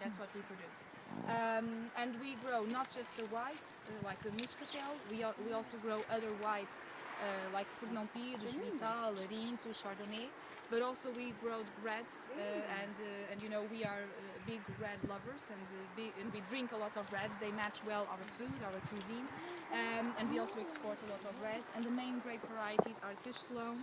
That's what we produce. And we grow not just the whites, like the muscatel, we also grow other whites like Fernão Pires, Vital, Larinto, Chardonnay, but also we grow reds, and you know, we are big red lovers, and we drink a lot of reds. They match well our food, our cuisine, and we also export a lot of reds. And the main grape varieties are Castelão,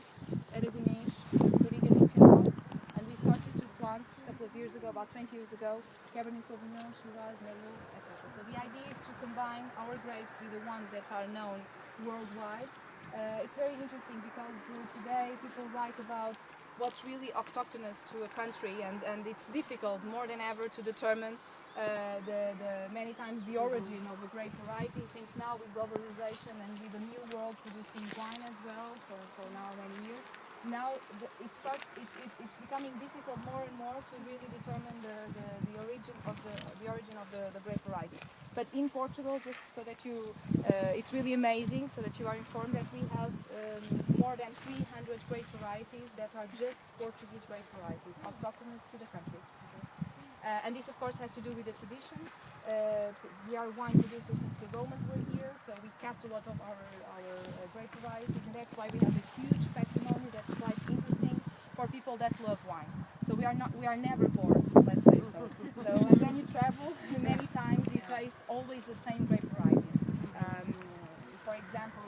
Aragonês, Garriga Nacional, and we started to plant a couple of years ago, about 20 years ago, Cabernet Sauvignon, Shiraz, Merlot, etc. So the idea is to combine our grapes with the ones that are known worldwide. It's very interesting because today people write about what's really autochthonous to a country, and it's difficult more than ever to determine many times the origin of a grape variety, since now with globalization and with the new world producing wine as well for now many years. Now it's becoming difficult more and more to really determine the origin of the grape variety. But in Portugal, just so that you, it's really amazing, so that you are informed that we have more than 300 grape varieties that are just Portuguese grape varieties, autochthonous to the country. And this, of course, has to do with the traditions. We are wine producers since the Romans were here, so we kept a lot of our grape varieties, and that's why we have a huge patrimony that's quite interesting for people that love wine. So we are never bored, let's say so. So and when you travel, many times you taste always the same grape varieties. For example,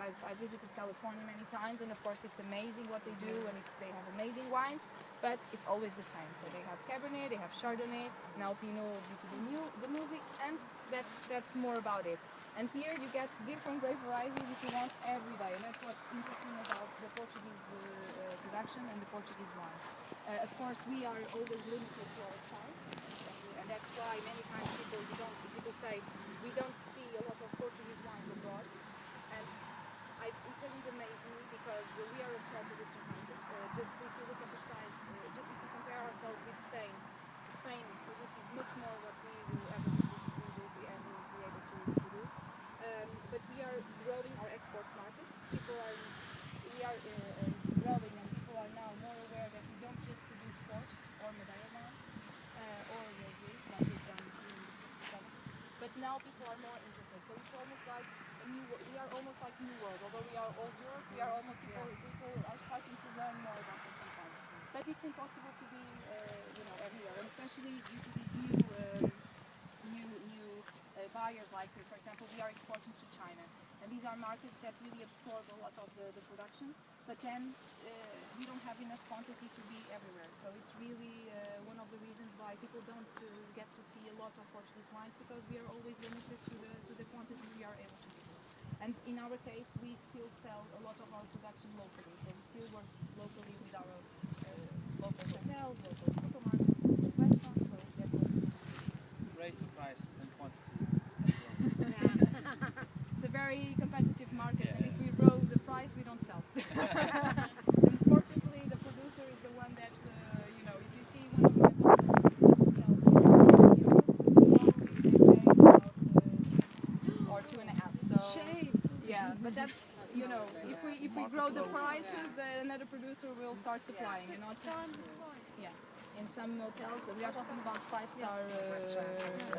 I've visited California many times, and of course it's amazing what they do, and they have amazing wines, but it's always the same. So they have Cabernet, they have Chardonnay, now Pinot due to the movie, and that's more about it. And here you get different grape varieties if you want every day, and that's what's interesting about the Portuguese production and the Portuguese wines. Of course, we are always limited to our size, and that's why many times people say we don't see a lot of Portuguese wines abroad, and it doesn't amaze me because we are a small producing country. Just if you look at the size, just if you compare ourselves with Spain produces much more what we will ever be able to produce. But we are growing our exports market. We are growing, and people are now more aware that we don't just produce port or Madeira wine or rosé like we've done in the 60s, 70s. But now people are more interested. So it's almost like we are almost like New World. Although we are old Europe, we are almost people are starting to learn more about it sometimes. But it's impossible to be everywhere, and especially due to these new buyers. Like for example, we are exporting to China, and these are markets that really absorb a lot of the production. But then we don't have enough quantity to be everywhere. So it's really one of the reasons why people don't get to see a lot of Portuguese wines, because we are always limited to the quantity we are able to produce. And in our case, we still sell a lot of our production locally. So we still work locally with our local hotels, local supermarkets, local restaurants. So that's what we do. Raise the price and quantity. It's a very competitive market, and if we grow the price, we don't sell. Unfortunately, the producer is the one that, if you see one of my bottles, or 2.5. So yeah, but that's if we grow the prices, then another producer will start supplying. Yeah. In some hotels, we are talking about 5-star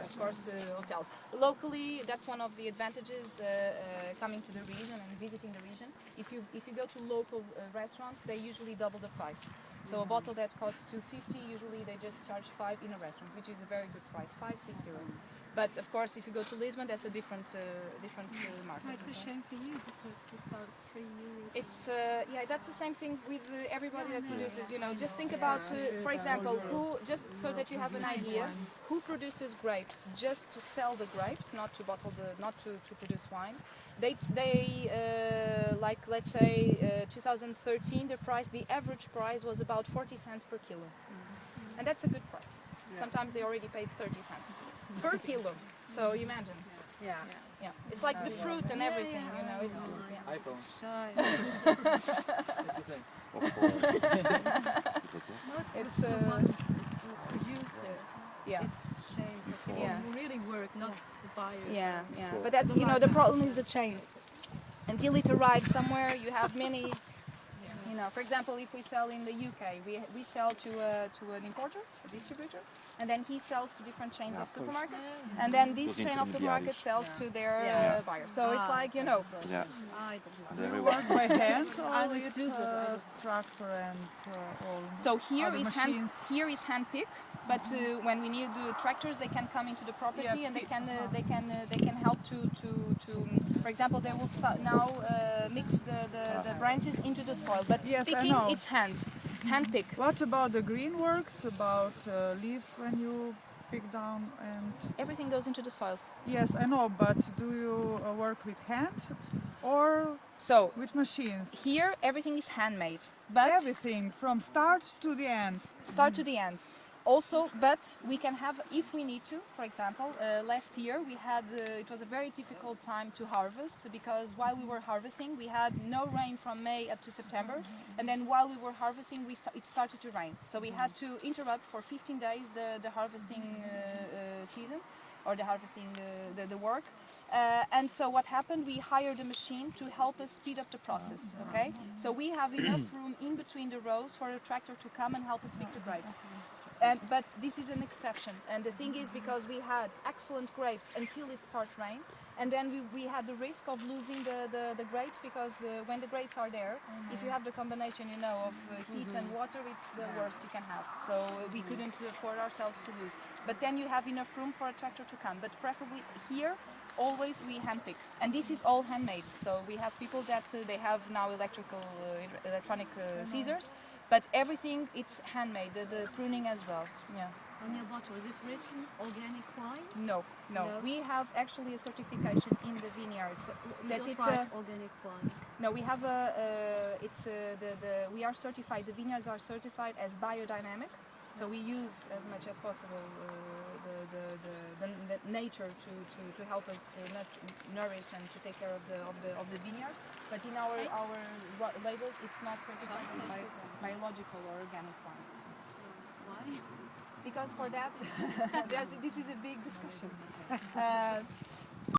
of course, hotels. Locally, that's one of the advantages coming to the region and visiting the region. If you go to local restaurants, they usually double the price. So a bottle that costs €2.50, usually they just charge €5 in a restaurant, which is a very good price, €5-6. But of course, if you go to Lisbon, that's a different market. Well, it's a shame for you because you sell €3. It's that's the same thing with everybody that produces. Just think about, for example, just so that you have an idea, who produces grapes just to sell the grapes, not to produce wine. They like, let's say 2013, the average price was about 40 cents per kilo, and that's a good price. Sometimes they already paid 30 cents per kilo. So imagine. Yeah. It's like the fruit and everything. It's iPhone. Shy. It's the same. Most It's of the one who produce it. yeah. It's a shame for people who really work, not the buyers. Yeah. But that's the problem is the chain. Until it arrives somewhere, you have many. For example, if we sell in the UK, we sell to an importer, distributor, and then he sells to different chains Yeah, of of course. supermarkets, and then this Those chain of supermarkets sells to their buyers. So it's like, you know, Yeah. I don't know. And everyone. Work by hand or I'm with exclusive, I don't- tractor and all? so here Other is machines. hand pick, but when we need the tractors, they can come into the property Yeah, and they can help to for example, they will start now mix the branches into the soil, but Yes, I picking know. it's hand pick. What about the green works, about leaves when you pick down and... Everything goes into the soil. Yes, I know, but do you work with hand or So with machines? here everything is handmade, but Everything from start to the end. start to the end. Also, but we can have, if we need to, for example, last year we had, it was a very difficult time to harvest because while we were harvesting we had no rain from May up to September, and then while we were harvesting it started to rain. So we had to interrupt for 15 days the harvesting season, or the harvesting, the work. And so what happened, we hired a machine to help us speed up the process, okay? So we have enough room in between the rows for a tractor to come and help us pick the grapes. But this is an exception, and the thing is because we had excellent grapes until it started rain, and then we had the risk of losing the grapes because when the grapes are there, if you have the combination, you know, of heat and water, it's the worst you can have. So we couldn't afford ourselves to lose. But then you have enough room for a tractor to come. But preferably here, always we handpick, and this is all handmade. So we have people that they have now electronic scissors. But everything, it's handmade, the pruning as well. Yeah. On your bottle, is it written organic wine? No. No. We have actually a certification in the vineyard. So that Just it's write organic wine. no, we have we are certified. The vineyards are certified as biodynamic. So we use as much as possible the nature to help us nourish and to take care of the vineyards. But in our labels, it's not certified as biological or organic wine. Why? Because for that, this is a big discussion.